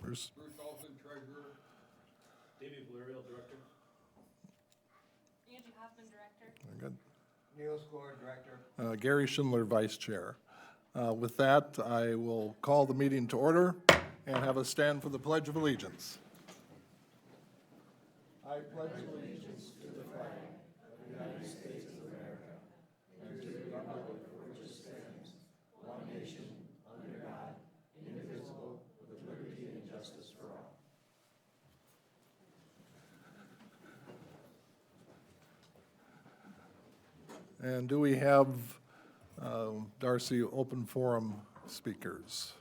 members. Bruce Olson, treasurer. David Valerial, director. Angie Hoffman, director. Very good. Neil Score, director. Gary Schindler, vice chair. With that, I will call the meeting to order and have us stand for the Pledge of Allegiance. I pledge allegiance to the flag of the United States of America and to the republic for which it stands, one nation, under God, indivisible, with liberty and justice for all. And do we have, Darcy, open forum speakers?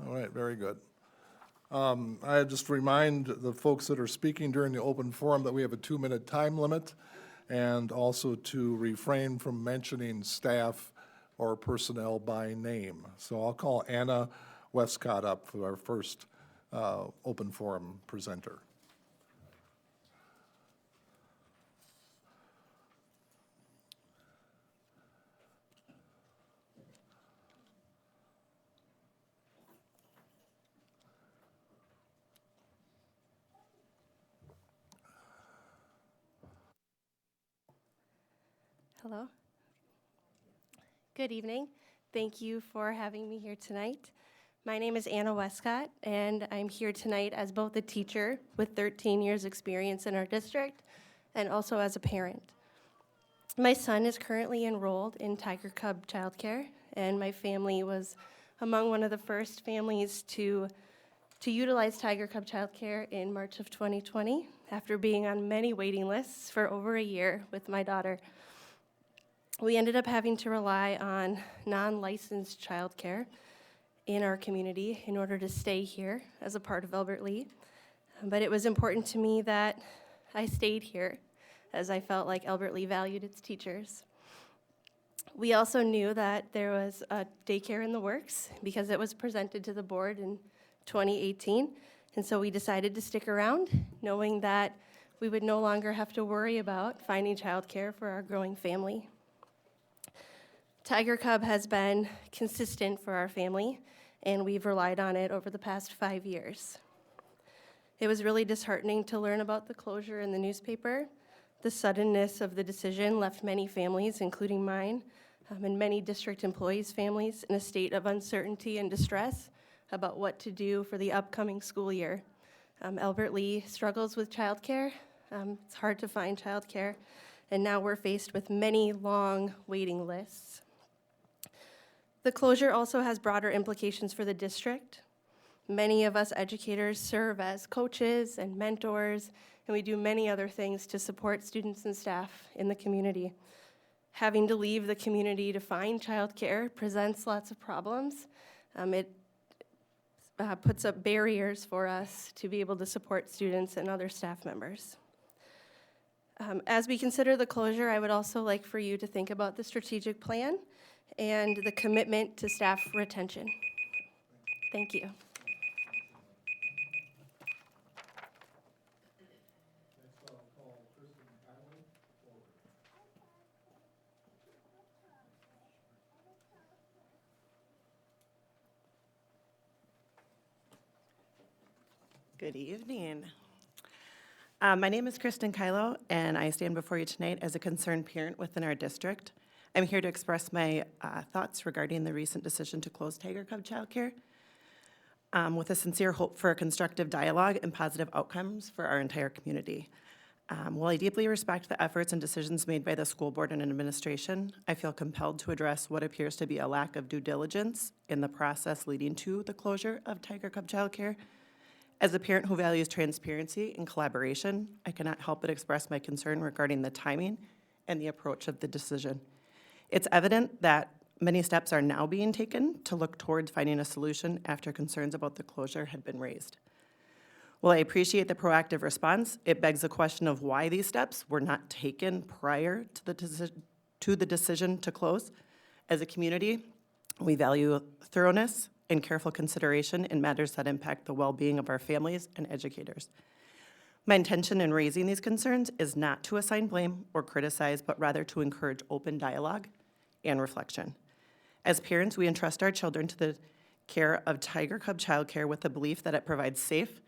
All right, very good. I just remind the folks that are speaking during the open forum that we have a 2-minute time limit, and also to refrain from mentioning staff or personnel by name. So I'll call Anna Westcott up for our first open forum presenter. Hello. Good evening. Thank you for having me here tonight. My name is Anna Westcott, and I'm here tonight as both a teacher with 13 years experience in our district and also as a parent. My son is currently enrolled in Tiger Cub Childcare, and my family was among one of the first families to utilize Tiger Cub Childcare in March of 2020 after being on many waiting lists for over a year with my daughter. We ended up having to rely on non-licensed childcare in our community in order to stay here as a part of Albert Lea. But it was important to me that I stayed here as I felt like Albert Lea valued its teachers. We also knew that there was a daycare in the works because it was presented to the board in 2018. And so we decided to stick around, knowing that we would no longer have to worry about finding childcare for our growing family. Tiger Cub has been consistent for our family, and we've relied on it over the past 5 years. It was really disheartening to learn about the closure in the newspaper. The suddenness of the decision left many families, including mine, and many district employees' families in a state of uncertainty and distress about what to do for the upcoming school year. Albert Lea struggles with childcare. It's hard to find childcare, and now we're faced with many long waiting lists. The closure also has broader implications for the district. Many of us educators serve as coaches and mentors, and we do many other things to support students and staff in the community. Having to leave the community to find childcare presents lots of problems. It puts up barriers for us to be able to support students and other staff members. As we consider the closure, I would also like for you to think about the strategic plan and the commitment to staff retention. Thank you. Good evening. My name is Kristen Kylo, and I stand before you tonight as a concerned parent within our district. I'm here to express my thoughts regarding the recent decision to close Tiger Cub Childcare with a sincere hope for a constructive dialogue and positive outcomes for our entire community. While I deeply respect the efforts and decisions made by the school board and administration, I feel compelled to address what appears to be a lack of due diligence in the process leading to the closure of Tiger Cub Childcare. As a parent who values transparency and collaboration, I cannot help but express my concern regarding the timing and the approach of the decision. It's evident that many steps are now being taken to look towards finding a solution after concerns about the closure had been raised. While I appreciate the proactive response, it begs the question of why these steps were not taken prior to the decision to close. As a community, we value thoroughness and careful consideration in matters that impact the well-being of our families and educators. My intention in raising these concerns is not to assign blame or criticize, but rather to encourage open dialogue and reflection. As parents, we entrust our children to the care of Tiger Cub Childcare with the belief that it provides safe,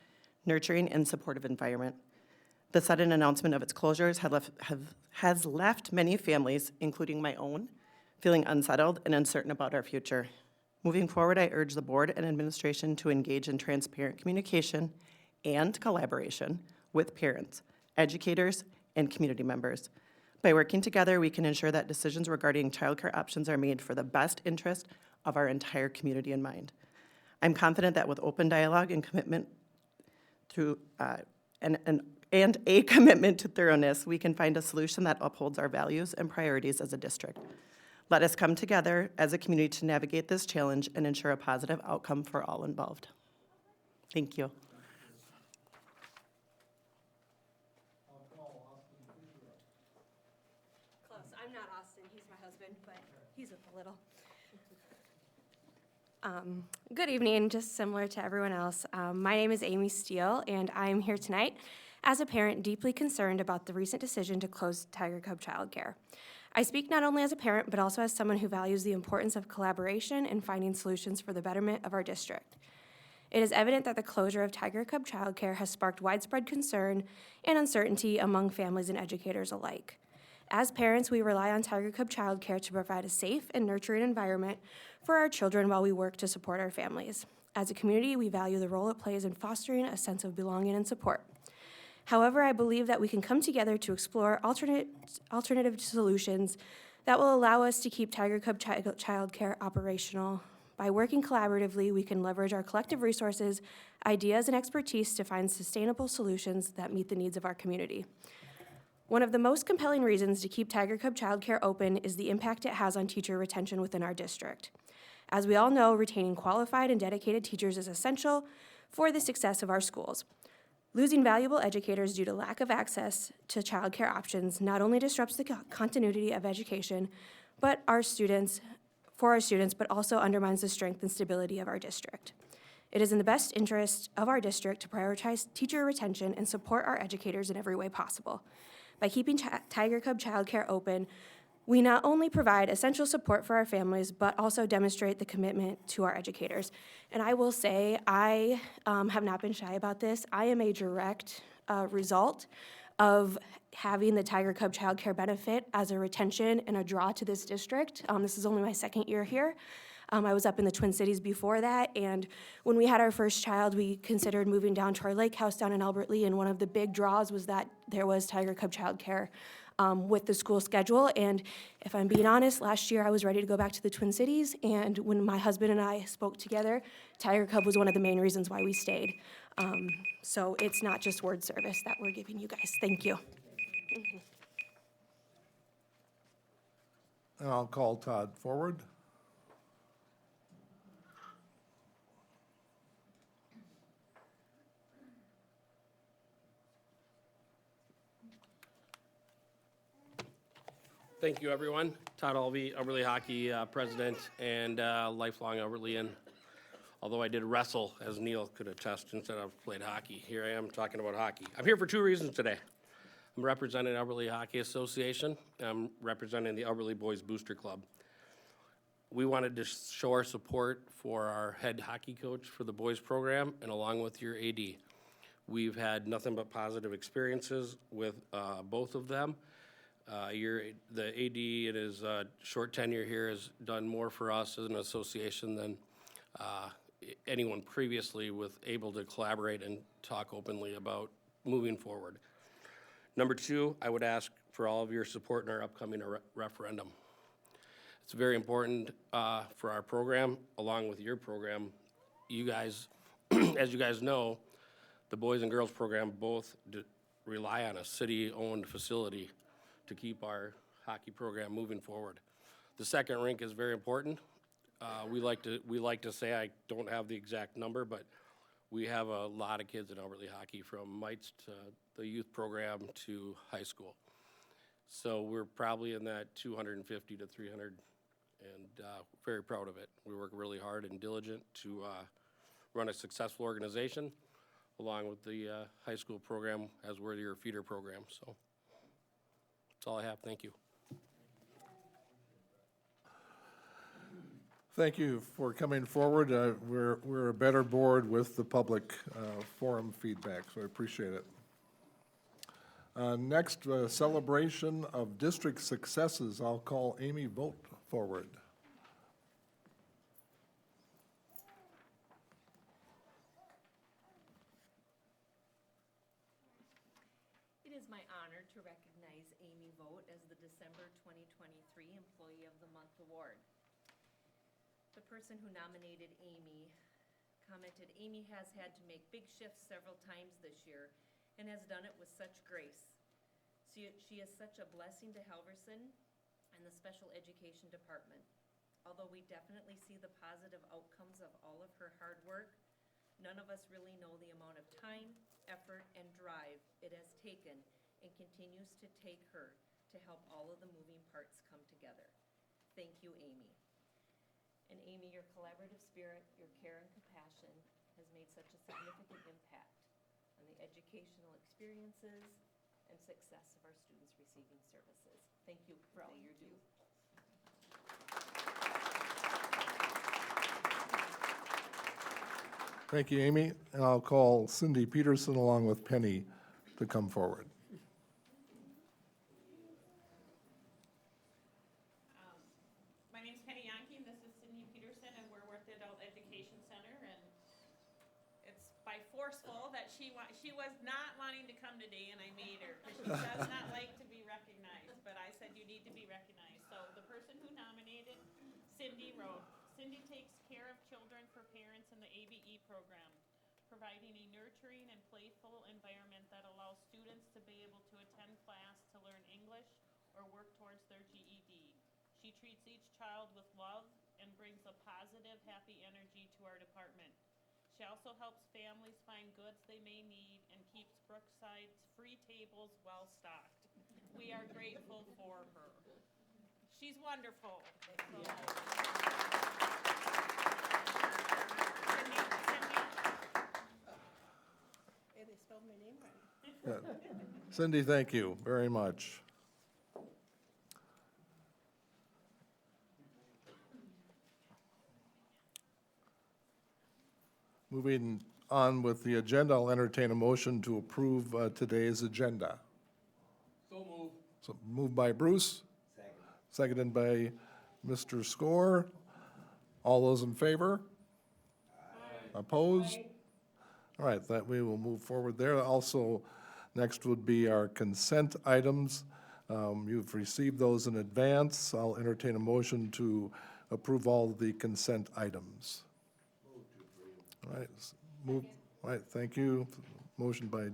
nurturing, and supportive environment. The sudden announcement of its closures has left many families, including my own, feeling unsettled and uncertain about our future. Moving forward, I urge the board and administration to engage in transparent communication and collaboration with parents, educators, and community members. By working together, we can ensure that decisions regarding childcare options are made for the best interest of our entire community in mind. I'm confident that with open dialogue and commitment through and a commitment to thoroughness, we can find a solution that upholds our values and priorities as a district. Let us come together as a community to navigate this challenge and ensure a positive outcome for all involved. Thank you. Close. I'm not Austin. He's my husband, but he's a little. Good evening. Just similar to everyone else, my name is Amy Steele, and I am here tonight as a parent deeply concerned about the recent decision to close Tiger Cub Childcare. I speak not only as a parent, but also as someone who values the importance of collaboration and finding solutions for the betterment of our district. It is evident that the closure of Tiger Cub Childcare has sparked widespread concern and uncertainty among families and educators alike. As parents, we rely on Tiger Cub Childcare to provide a safe and nurturing environment for our children while we work to support our families. As a community, we value the role it plays in fostering a sense of belonging and support. However, I believe that we can come together to explore alternative solutions that will allow us to keep Tiger Cub Childcare operational. By working collaboratively, we can leverage our collective resources, ideas, and expertise to find sustainable solutions that meet the needs of our community. One of the most compelling reasons to keep Tiger Cub Childcare open is the impact it has on teacher retention within our district. As we all know, retaining qualified and dedicated teachers is essential for the success of our schools. Losing valuable educators due to lack of access to childcare options not only disrupts the continuity of education for our students, but also undermines the strength and stability of our district. It is in the best interest of our district to prioritize teacher retention and support our educators in every way possible. By keeping Tiger Cub Childcare open, we not only provide essential support for our families, but also demonstrate the commitment to our educators. And I will say, I have not been shy about this. I am a direct result of having the Tiger Cub Childcare benefit as a retention and a draw to this district. This is only my second year here. I was up in the Twin Cities before that, and when we had our first child, we considered moving down to our lake house down in Albert Lea, and one of the big draws was that there was Tiger Cub Childcare with the school schedule. And if I'm being honest, last year I was ready to go back to the Twin Cities, and when my husband and I spoke together, Tiger Cub was one of the main reasons why we stayed. So it's not just word service that we're giving you guys. Thank you. And I'll call Todd forward. Thank you, everyone. Todd Albee, Albert Lea Hockey President and lifelong Albertlean. Although I did wrestle, as Neil could attest, instead of played hockey. Here I am talking about hockey. I'm here for two reasons today. I'm representing Albert Lea Hockey Association. I'm representing the Albert Lea Boys Booster Club. We wanted to show our support for our head hockey coach for the boys program and along with your AD. We've had nothing but positive experiences with both of them. The AD in his short tenure here has done more for us as an association than anyone previously with able to collaborate and talk openly about moving forward. Number two, I would ask for all of your support in our upcoming referendum. It's very important for our program, along with your program. You guys, as you guys know, the boys and girls program both rely on a city-owned facility to keep our hockey program moving forward. The second rink is very important. We like to say, I don't have the exact number, but we have a lot of kids in Albert Lea hockey, from mites to the youth program to high school. So we're probably in that 250 to 300, and very proud of it. We work really hard and diligent to run a successful organization, along with the high school program as we're your feeder program. So that's all I have. Thank you. Thank you for coming forward. We're a better board with the public forum feedback, so I appreciate it. Next, celebration of district successes. I'll call Amy Vogt forward. It is my honor to recognize Amy Vogt as the December 2023 Employee of the Month Award. The person who nominated Amy commented, "Amy has had to make big shifts several times this year and has done it with such grace. She is such a blessing to Halverson and the special education department. Although we definitely see the positive outcomes of all of her hard work, none of us really know the amount of time, effort, and drive it has taken and continues to take her to help all of the moving parts come together. Thank you, Amy." And Amy, your collaborative spirit, your care and compassion has made such a significant impact on the educational experiences and success of our students receiving services. Thank you for all you do. Thank you, Amy. And I'll call Cindy Peterson along with Penny to come forward. My name's Penny Yonke, and this is Cindy Peterson, and we're with the Adult Education Center, and it's by forceful that she was not wanting to come today, and I made her, because she does not like to be recognized, but I said you need to be recognized. So the person who nominated Cindy wrote, "Cindy takes care of children for parents in the ABE program, providing a nurturing and playful environment that allows students to be able to attend class to learn English or work towards their GED. She treats each child with love and brings a positive, happy energy to our department. She also helps families find goods they may need and keeps Brookside's free tables well stocked. We are grateful for her." She's wonderful. Hey, they spelled my name right. Cindy, thank you very much. Moving on with the agenda, I'll entertain a motion to approve today's agenda. So moved. So moved by Bruce. Seconded by Mr. Score. All those in favor? Opposed? All right, that we will move forward there. Also, next would be our consent items. You've received those in advance. I'll entertain a motion to approve all the consent items. All right, move, all right, thank you. Motion by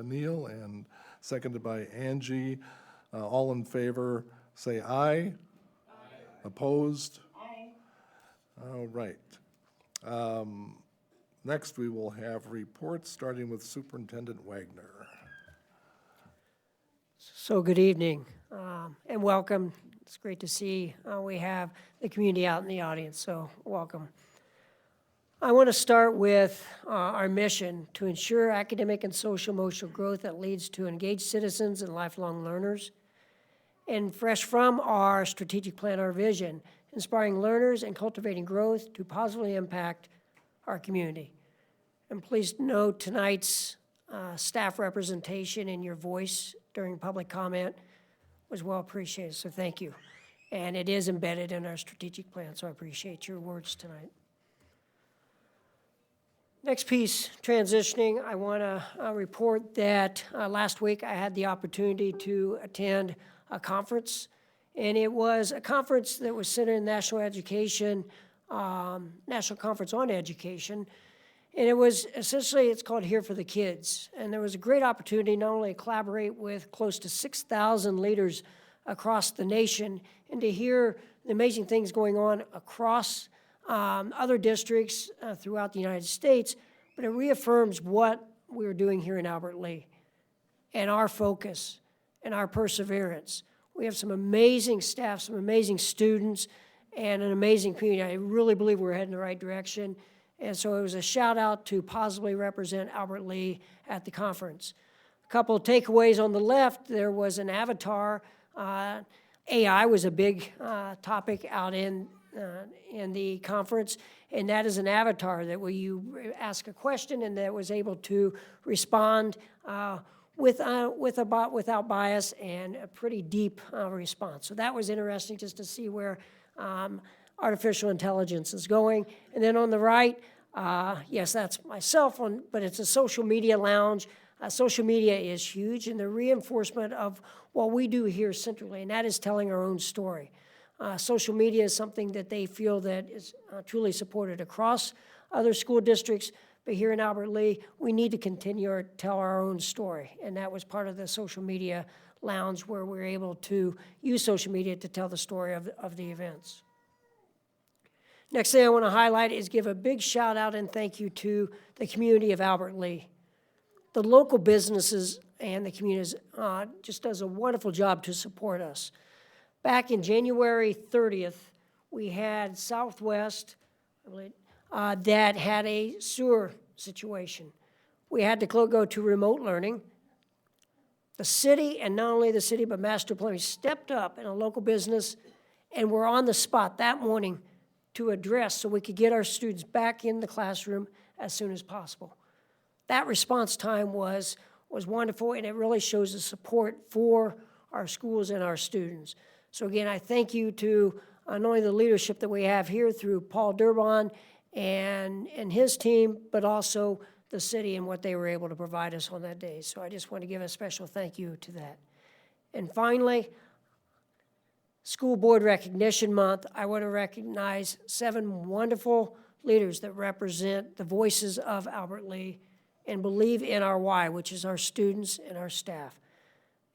Neil and seconded by Angie. All in favor, say aye. Aye. Opposed? Aye. All right. Next, we will have reports, starting with Superintendent Wagner. So good evening and welcome. It's great to see we have the community out in the audience, so welcome. I want to start with our mission to ensure academic and social-emotional growth that leads to engaged citizens and lifelong learners. And fresh from our strategic plan, our vision, inspiring learners and cultivating growth to positively impact our community. And please note tonight's staff representation and your voice during public comment was well appreciated, so thank you. And it is embedded in our strategic plan, so I appreciate your words tonight. Next piece, transitioning, I want to report that last week I had the opportunity to attend a conference, and it was a conference that was centered in national education, National Conference on Education, and it was essentially, it's called Here for the Kids, and there was a great opportunity not only to collaborate with close to 6,000 leaders across the nation and to hear the amazing things going on across other districts throughout the United States, but it reaffirms what we're doing here in Albert Lea and our focus and our perseverance. We have some amazing staff, some amazing students, and an amazing community. I really believe we're heading in the right direction. And so it was a shout out to positively represent Albert Lea at the conference. A couple of takeaways on the left, there was an avatar. AI was a big topic out in in the conference, and that is an avatar that where you ask a question and that was able to respond without bias and a pretty deep response. So that was interesting just to see where artificial intelligence is going. And then on the right, yes, that's myself, but it's a social media lounge. Social media is huge, and the reinforcement of what we do here centrally, and that is telling our own story. Social media is something that they feel that is truly supported across other school districts, but here in Albert Lea, we need to continue to tell our own story, and that was part of the social media lounge where we're able to use social media to tell the story of the events. Next thing I want to highlight is give a big shout out and thank you to the community of Albert Lea. The local businesses and the communities just does a wonderful job to support us. Back in January 30th, we had Southwest that had a sewer situation. We had to go to remote learning. The city, and not only the city, but Master Plumbing stepped up in a local business and were on the spot that morning to address so we could get our students back in the classroom as soon as possible. That response time was wonderful, and it really shows the support for our schools and our students. So again, I thank you to not only the leadership that we have here through Paul Durbon and his team, but also the city and what they were able to provide us on that day. So I just want to give a special thank you to that. And finally, School Board Recognition Month, I want to recognize 7 wonderful leaders that represent the voices of Albert Lea and believe in our why, which is our students and our staff.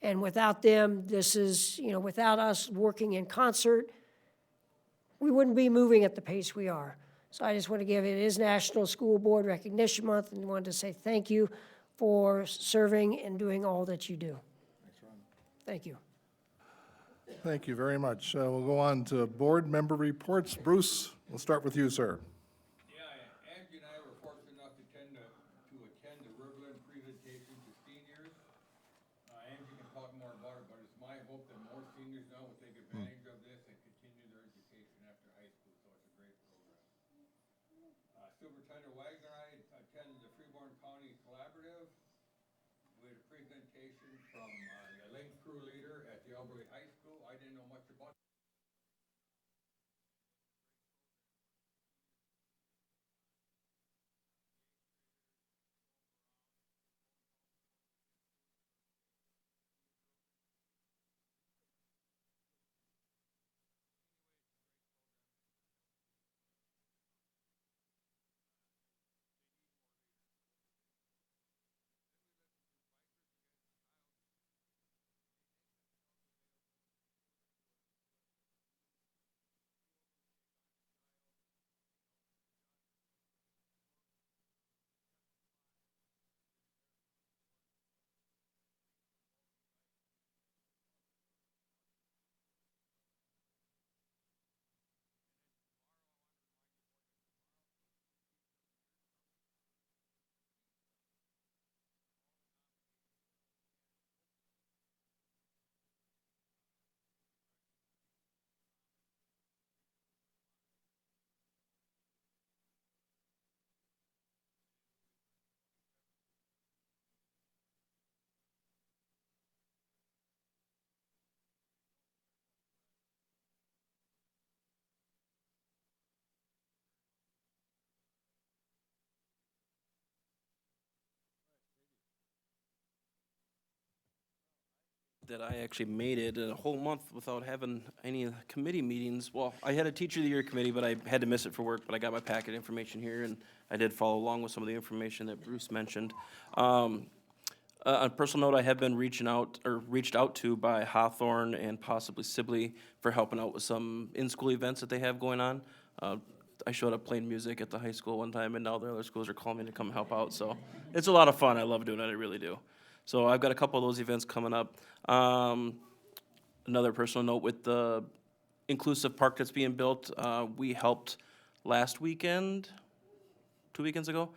And without them, this is, without us working in concert, we wouldn't be moving at the pace we are. So I just want to give it is National School Board Recognition Month and wanted to say thank you for serving and doing all that you do. Thanks, Ron. Thank you. Thank you very much. We'll go on to board member reports. Bruce, we'll start with you, sir. Yeah, Angie and I were fortunate enough to attend the Riverland presentation to seniors. Angie can talk more about it, but it's my hope that more seniors now will take advantage of this and continue their education after high school, so it's a great program. Superintendent Wagner and I attended the Freeborn County Collaborative. We had a presentation from the link crew leader at the Albury High School. I didn't know much about it. That I actually made it a whole month without having any committee meetings. Well, I had a Teacher of the Year committee, but I had to miss it for work, but I got my packet information here, and I did follow along with some of the information that Bruce mentioned. On a personal note, I have been reached out to by Hawthorne and possibly Sibley for helping out with some in-school events that they have going on. I showed up playing music at the high school one time, and now the other schools are calling me to come help out, so it's a lot of fun. I love doing it, I really do. So I've got a couple of those events coming up. Another personal note with the inclusive park that's being built, we helped last weekend, 2 weekends ago.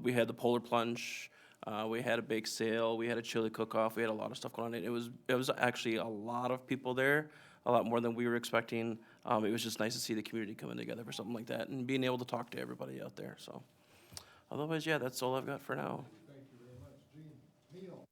We had the polar plunge, we had a bake sale, we had a chili cook-off, we had a lot of stuff going on. It was actually a lot of people there. a lot more than we were expecting. It was just nice to see the community coming together for something like that and being able to talk to everybody out there, so. Otherwise, yeah, that's all I've got for now. Thank you very much. Gene, Neil?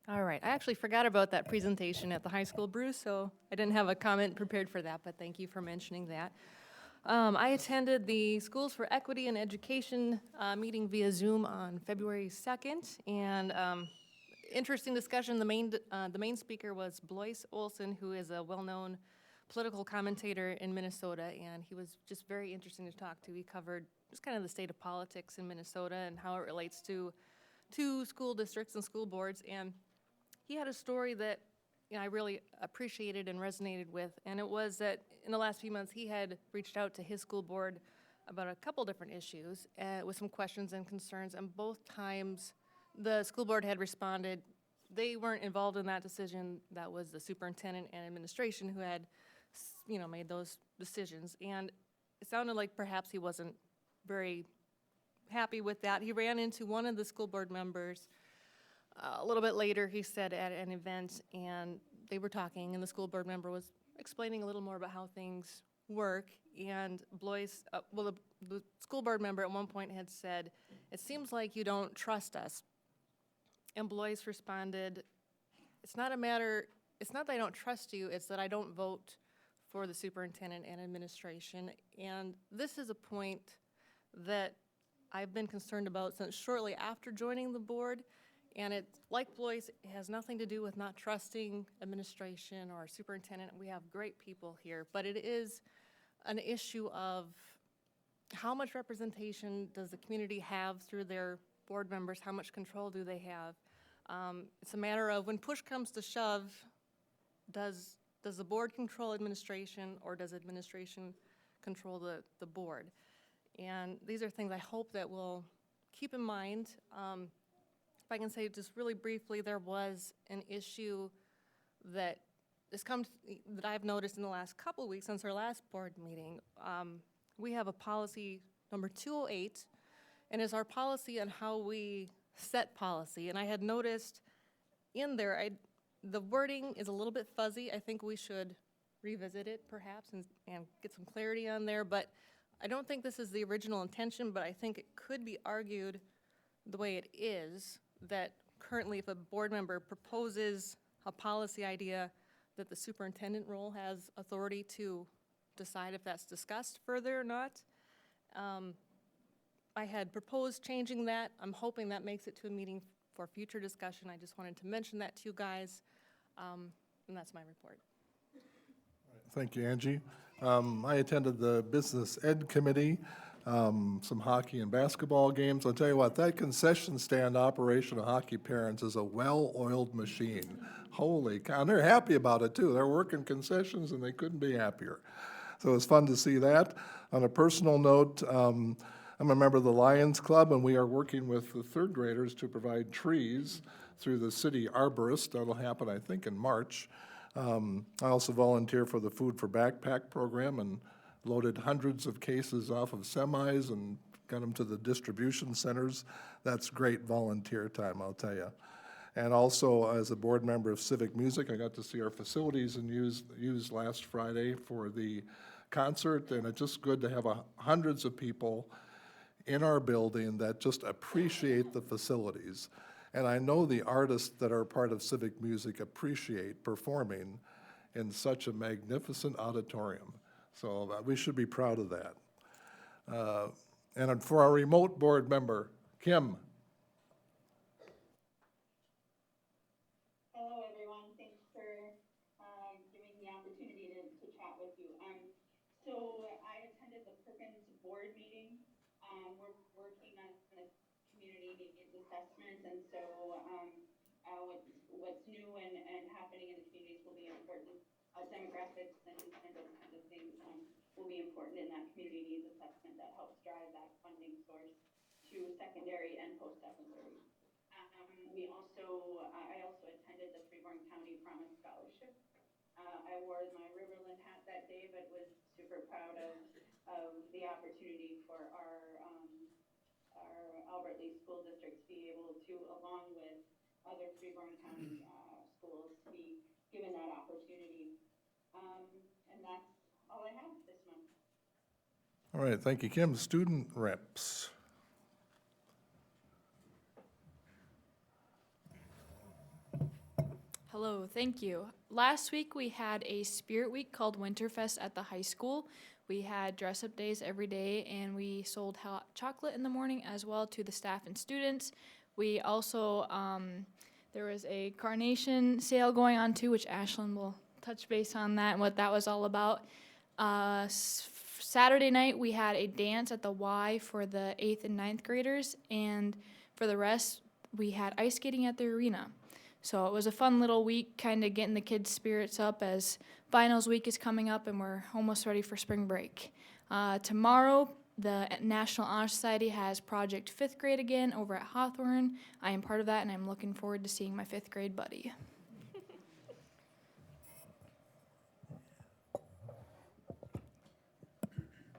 All right, I actually forgot about that presentation at the high school, Bruce, so I didn't have a comment prepared for that, but thank you for mentioning that. I attended the Schools for Equity and Education meeting via Zoom on February 2nd, and interesting discussion. The main speaker was Blois Olson, who is a well-known political commentator in Minnesota, and he was just very interesting to talk to. He covered just kind of the state of politics in Minnesota and how it relates to school districts and school boards, and he had a story that I really appreciated and resonated with, and it was that in the last few months he had reached out to his school board about a couple different issues with some questions and concerns, and both times the school board had responded. They weren't involved in that decision. That was the superintendent and administration who had made those decisions, and it sounded like perhaps he wasn't very happy with that. He ran into one of the school board members a little bit later, he said, at an event, and they were talking, and the school board member was explaining a little more about how things work, and Blois, the school board member at one point had said, "It seems like you don't trust us." And Blois responded, it's not that I don't trust you, it's that I don't vote for the superintendent and administration. And this is a point that I've been concerned about since shortly after joining the board. And it, like Blois, it has nothing to do with not trusting administration or superintendent. We have great people here, but it is an issue of how much representation does the community have through their board members? How much control do they have? It's a matter of when push comes to shove, does the board control administration, or does administration control the board? And these are things I hope that we'll keep in mind. If I can say just really briefly, there was an issue that that I've noticed in the last couple of weeks since our last board meeting. We have a policy number 208, and it's our policy on how we set policy. And I had noticed in there, the wording is a little bit fuzzy. I think we should revisit it perhaps and get some clarity on there. But I don't think this is the original intention, but I think it could be argued the way it is, that currently if a board member proposes a policy idea, that the superintendent role has authority to decide if that's discussed further or not. I had proposed changing that. I'm hoping that makes it to a meeting for future discussion. I just wanted to mention that to you guys, and that's my report. Thank you, Angie. I attended the Business Ed Committee, some hockey and basketball games. I'll tell you what, that concession stand operation of hockey parents is a well-oiled machine. Holy cow, and they're happy about it, too. They're working concessions, and they couldn't be happier. So it was fun to see that. On a personal note, I'm a member of the Lions Club, and we are working with the third graders to provide trees through the city arborist. That'll happen, I think, in March. I also volunteer for the Food for Backpack program and loaded hundreds of cases off of semis and got them to the distribution centers. That's great volunteer time, I'll tell you. And also, as a board member of Civic Music, I got to see our facilities and used last Friday for the concert, and it's just good to have hundreds of people in our building that just appreciate the facilities. And I know the artists that are part of Civic Music appreciate performing in such a magnificent auditorium. So we should be proud of that. And for our remote board member, Kim. Hello, everyone. Thanks for giving the opportunity to chat with you. So I attended the Perkins board meeting. We're working on the community needs assessment, and so what's new and happening in the communities will be important. Demographics and those kinds of things will be important in that community needs assessment that helps drive that funding source to secondary and post-secondary. I also attended the Freeborn County Promise Scholarship. I wore my Riverland hat that day, but was super proud of the opportunity for our Albert Lee School District to be able to, along with other Freeborn County schools, to be given that opportunity. And that's all I have this month. All right, thank you, Kim. Student reps. Hello, thank you. Last week we had a spirit week called Winterfest at the high school. We had dress-up days every day, and we sold hot chocolate in the morning as well to the staff and students. We also, there was a carnation sale going on too, which Ashlyn will touch base on that and what that was all about. Saturday night we had a dance at the Y for the 8th and 9th graders, and for the rest we had ice skating at the arena. So it was a fun little week, kind of getting the kids' spirits up as finals week is coming up and we're almost ready for spring break. Tomorrow, the National Honor Society has Project 5th Grade again over at Hawthorne. I am part of that, and I'm looking forward to seeing my 5th grade buddy.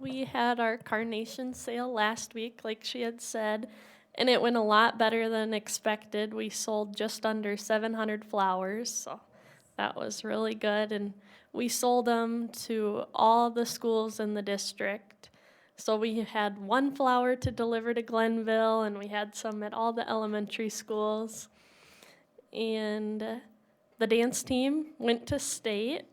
We had our carnation sale last week, like she had said, and it went a lot better than expected. We sold just under 700 flowers, so that was really good. And we sold them to all the schools in the district. So we had one flower to deliver to Glenville, and we had some at all the elementary schools. And the dance team went to state,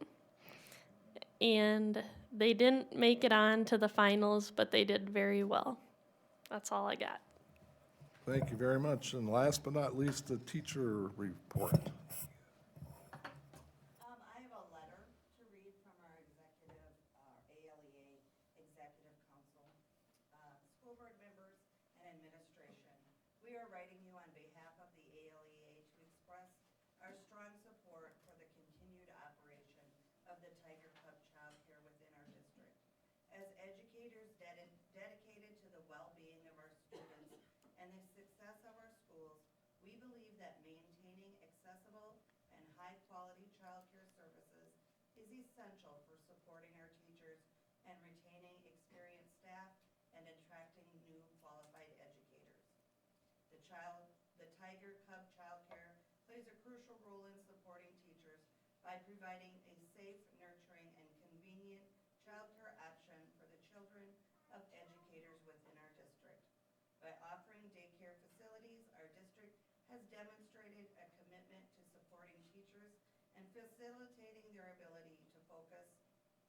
and they didn't make it on to the finals, but they did very well. That's all I got. Thank you very much. And last but not least, the teacher report. I have a letter to read from our executive, ALEA Executive Council, school board members, and administration. We are writing you on behalf of the ALEA to express our strong support for the continued operation of the Tiger Cub Child Care within our district. As educators dedicated to the well-being of our students and the success of our schools, we believe that maintaining accessible and high-quality child care services is essential for supporting our teachers and retaining experienced staff and attracting new qualified educators. The Tiger Cub Child Care plays a crucial role in supporting teachers by providing a safe, nurturing, and convenient child care option for the children of educators within our district. By offering daycare facilities, our district has demonstrated a commitment to supporting teachers and facilitating their ability to focus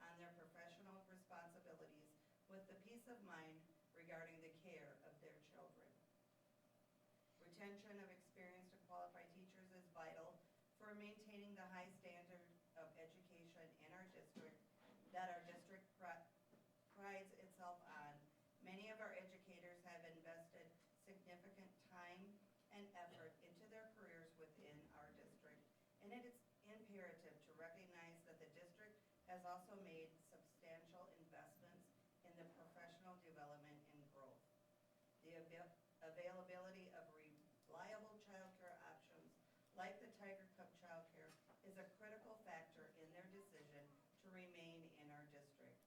on their professional responsibilities with the peace of mind regarding the care of their children. Retention of experienced and qualified teachers is vital for maintaining the high standard of education in our district that our district prides itself on. Many of our educators have invested significant time and effort into their careers within our district, and it is imperative to recognize that the district has also made substantial investments in the professional development and growth. The availability of reliable child care options like the Tiger Cub Child Care is a critical factor in their decision to remain in our district.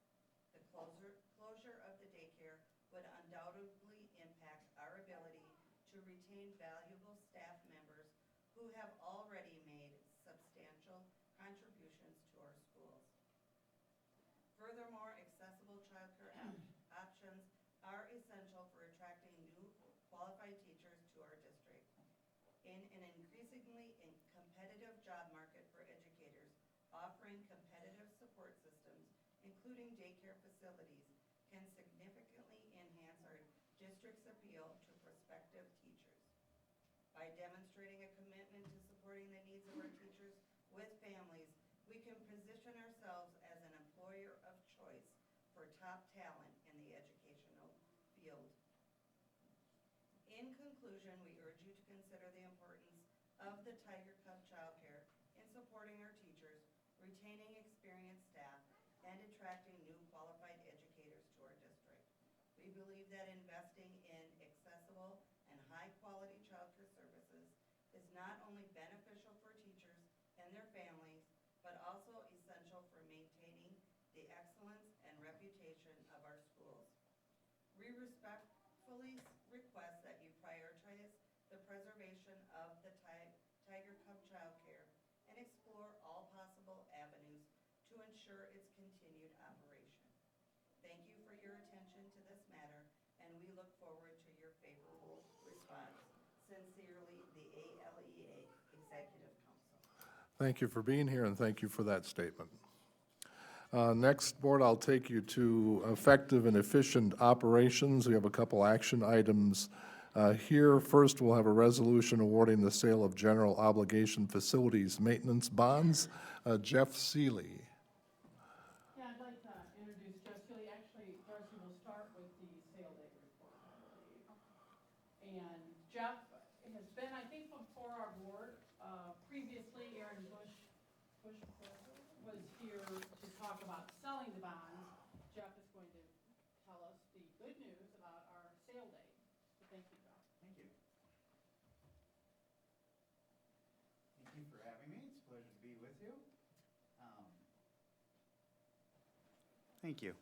The closure of the daycare would undoubtedly impact our ability to retain valuable staff members who who have already made substantial contributions to our schools. Furthermore, accessible childcare options are essential for attracting new qualified teachers to our district. In an increasingly competitive job market for educators, offering competitive support systems, including daycare facilities, can significantly enhance our district's appeal to prospective teachers. By demonstrating a commitment to supporting the needs of our teachers with families, we can position ourselves as an employer of choice for top talent in the educational field. In conclusion, we urge you to consider the importance of the Tiger Cub childcare in supporting our teachers, retaining experienced staff, and attracting new qualified educators to our district. We believe that investing in accessible and high-quality childcare services is not only beneficial for teachers and their families, but also essential for maintaining the excellence and reputation of our schools. We respectfully request that you prioritize the preservation of the Tiger Cub childcare and explore all possible avenues to ensure its continued operation. Thank you for your attention to this matter, and we look forward to your favorable response. Sincerely, the ALEA Executive Council. Thank you for being here, and thank you for that statement. Next, Board, I'll take you to effective and efficient operations. We have a couple action items here. First, we'll have a resolution awarding the sale of general obligation facilities maintenance bonds. Jeff Seeley. Yeah, I'd like to introduce Jeff Seeley. Actually, Darcy will start with the sale date report, I believe. And Jeff has been, I think, before our board. Previously, Aaron Bush was here to talk about selling the bonds. Jeff is going to tell us the good news about our sale date. So thank you, Jeff. Thank you. Thank you for having me. It's a pleasure to be with you. Thank you.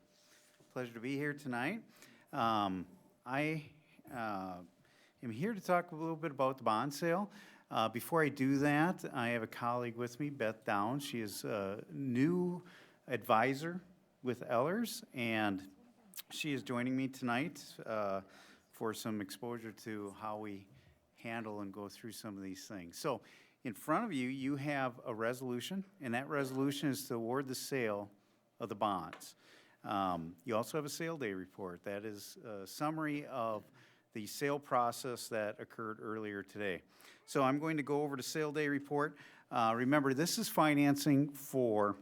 Pleasure to be here tonight. I am here to talk a little bit about the bond sale. Before I do that, I have a colleague with me, Beth Downs. She is a new advisor with Ellers, and she is joining me tonight for some exposure to how we handle and go through some of these things. So in front of you, you have a resolution, and that resolution is to award the sale of the bonds. You also have a sale day report. That is a summary of the sale process that occurred earlier today. So I'm going to go over the sale day report. Remember, this is financing for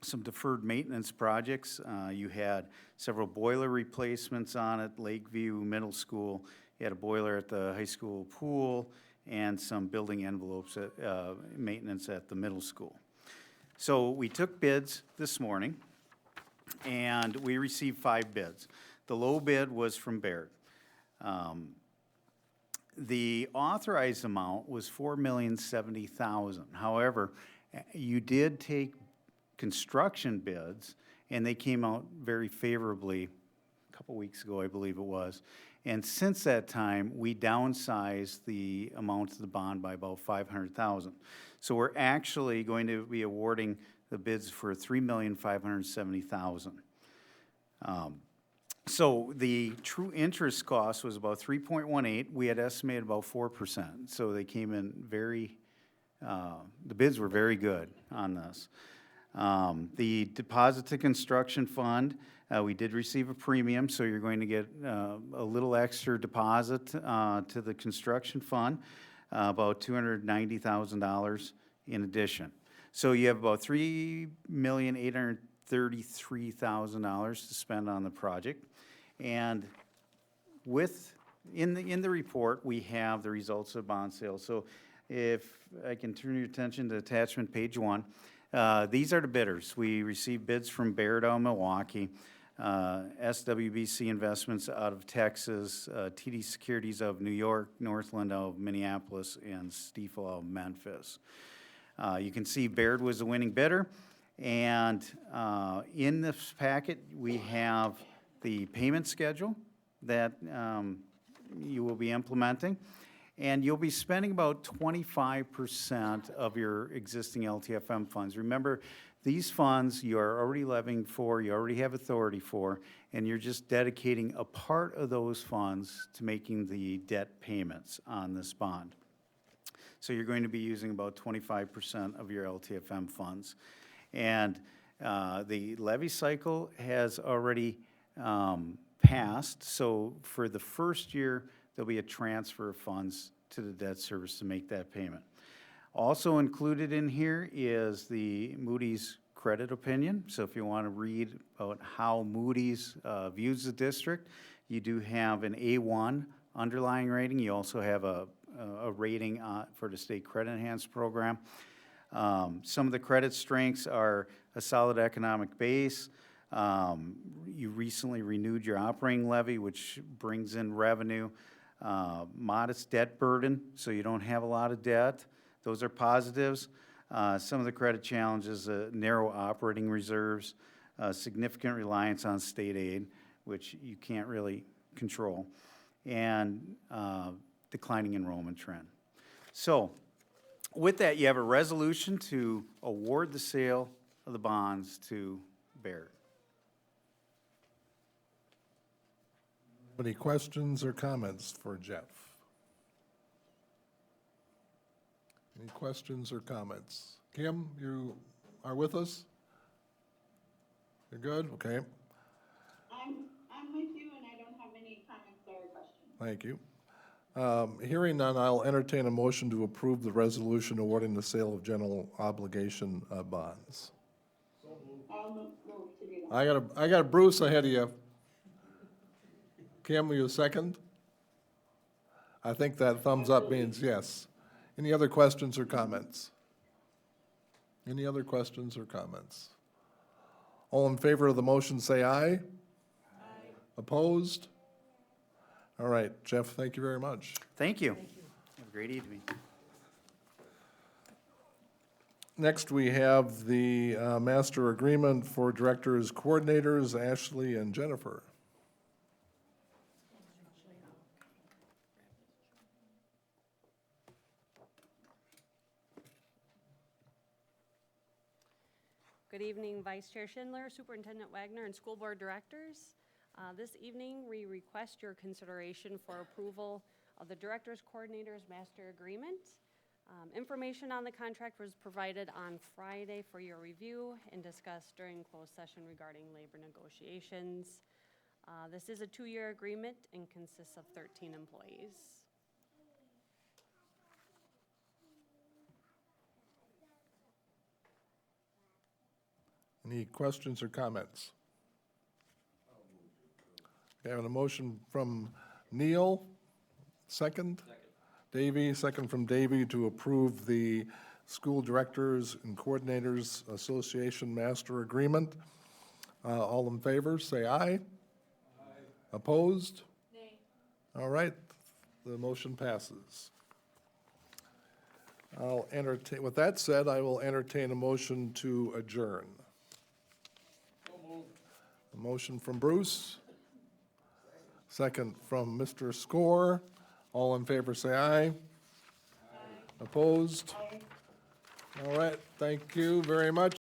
some deferred maintenance projects. You had several boiler replacements on it, Lakeview Middle School. You had a boiler at the high school pool and some building envelopes at maintenance at the middle school. So we took bids this morning, and we received 5 bids. The low bid was from Baird. The authorized amount was $4,070,000. However, you did take construction bids, and they came out very favorably a couple weeks ago, I believe it was. And since that time, we downsized the amount of the bond by about $500,000. So we're actually going to be awarding the bids for $3,570,000. So the true interest cost was about 3.18. We had estimated about 4%. So they came in very, the bids were very good on this. The deposit to construction fund, we did receive a premium, so you're going to get a little extra deposit to the construction fund, about $290,000 in addition. So you have about $3,833,000 to spend on the project. And in the report, we have the results of bond sale. So if I can turn your attention to attachment page 1, these are the bidders. We received bids from Baird out of Milwaukee, SWBC Investments out of Texas, TD Securities of New York, Northland out of Minneapolis, and Stiefel out of Memphis. You can see Baird was the winning bidder. And in this packet, we have the payment schedule that you will be implementing. and you'll be spending about 25% of your existing LTFM funds. Remember, these funds you are already levying for, you already have authority for, and you're just dedicating a part of those funds to making the debt payments on this bond. So you're going to be using about 25% of your LTFM funds. And the levy cycle has already passed, so for the first year, there'll be a transfer of funds to the debt service to make that payment. Also included in here is the Moody's credit opinion. So if you want to read about how Moody's views the district, you do have an A1 underlying rating. You also have a rating for the state credit enhanced program. Some of the credit strengths are a solid economic base. You recently renewed your operating levy, which brings in revenue. Modest debt burden, so you don't have a lot of debt. Those are positives. Some of the credit challenges, narrow operating reserves, significant reliance on state aid, which you can't really control, and declining enrollment trend. So with that, you have a resolution to award the sale of the bonds to Baird. Any questions or comments for Jeff? Any questions or comments? Kim, you are with us? You're good? Okay, I'm with you, and I don't have any comments or questions. thank you. Hearing none, I'll entertain a motion to approve the resolution awarding the sale of general obligation bonds. I'll move to do that. I got Bruce ahead of you. Kim, will you second? I think that thumbs up means yes. Any other questions or comments? Any other questions or comments? All in favor of the motion, say aye. Aye. Opposed? All right, Jeff, thank you very much. Thank you. Have a great evening. Next, we have the master agreement for directors, coordinators, Ashley and Jennifer. Good evening, Vice Chair Schindler, Superintendent Wagner, and School Board Directors. This evening, we request your consideration for approval of the Directors Coordinators Master Agreement. Information on the contract was provided on Friday for your review and discussed during closed session regarding labor negotiations. This is a 2-year agreement and consists of 13 employees. Any questions or comments? Okay, I have a motion from Neil, second? Davey, second from Davey to approve the School Directors and Coordinators Association Master Agreement. All in favor, say aye. Aye. Opposed? Nay. All right, the motion passes. I'll entertain, with that said, I will entertain a motion to adjourn. A motion from Bruce. Second from Mr. Score. All in favor, say aye. Aye. Opposed? Aye. All right, thank you very much.